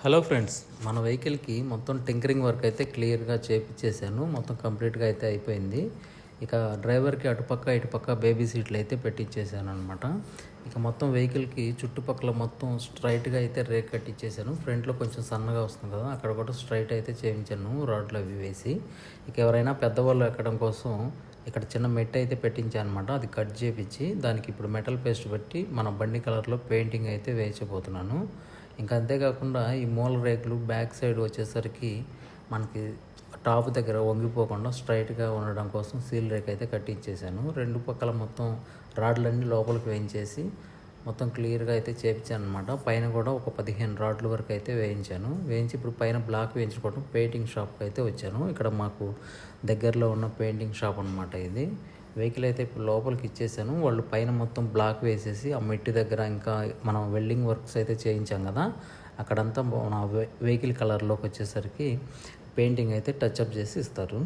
Hello friends, మన వెహికల్కి మొత్తం టింకరింగ్ వర్క్ అయితే క్లియర్గా చేపించేసాను. మొత్తం కంప్లీట్గా అయితే అయిపోయింది. ఇక డ్రైవర్కి అటుపక్క ఇటుపక్క బేబీ సీట్లు అయితే పెట్టించేసాను అనమాట. ఇక మొత్తం వెహికల్కి చుట్టుపక్కల మొత్తం స్ట్రైట్గా అయితే రేక్ కట్టించేసాను. ఫ్రంట్లో కొంచెం సన్నగా వస్తుంది కదా, అక్కడ కూడా స్ట్రైట్ అయితే చేయించాను రాడ్లు అవి వేసి. ఇక ఎవరైనా పెద్దవాళ్ళు ఎక్కడం కోసం ఇక్కడ చిన్న మెట్ అయితే పెట్టించాను అనమాట. అది కట్ చేపించి దానికి ఇప్పుడు మెటల్ పేస్ట్ పెట్టి మన బండి కలర్లో పెయింటింగ్ అయితే వేయించబోతున్నాను. ఇంకా అంతేకాకుండా ఈ మూల రేకులు బ్యాక్ సైడ్ వచ్చేసరికి మనకి టాప్ దగ్గర వంగిపోకుండా స్ట్రైట్గా ఉండడం కోసం సీల్ రేక్ అయితే కట్టించేసాను. రెండు పక్కల మొత్తం రాడ్లన్నీ లోపలికి వేయించేసి మొత్తం క్లియర్గా అయితే చేయించాను అనమాట. పైన కూడా ఒక 15 రాడ్ల వరకు అయితే వేయించి ఇప్పుడు పైన బ్లాక్ వేయించుకోవడం పెయింటింగ్ షాప్కి అయితే వచ్చాను. ఇక్కడ మాకు దగ్గరలో ఉన్న పెయింటింగ్ షాప్ అనమాట ఇది. వెహికల్ అయితే ఇప్పుడు లోపలికి ఇచ్చేసాను. వాళ్ళు పైన మొత్తం బ్లాక్ వేసేసి ఆ మెట్టి దగ్గర ఇంకా మనం వెల్డింగ్ వర్క్స్ అయితే చేయించాం కదా, అక్కడంతా మన వెహికల్ కలర్లోకి వచ్చేసరికి పెయింటింగ్ అయితే టచ్అప్ చేసి ఇస్తారు.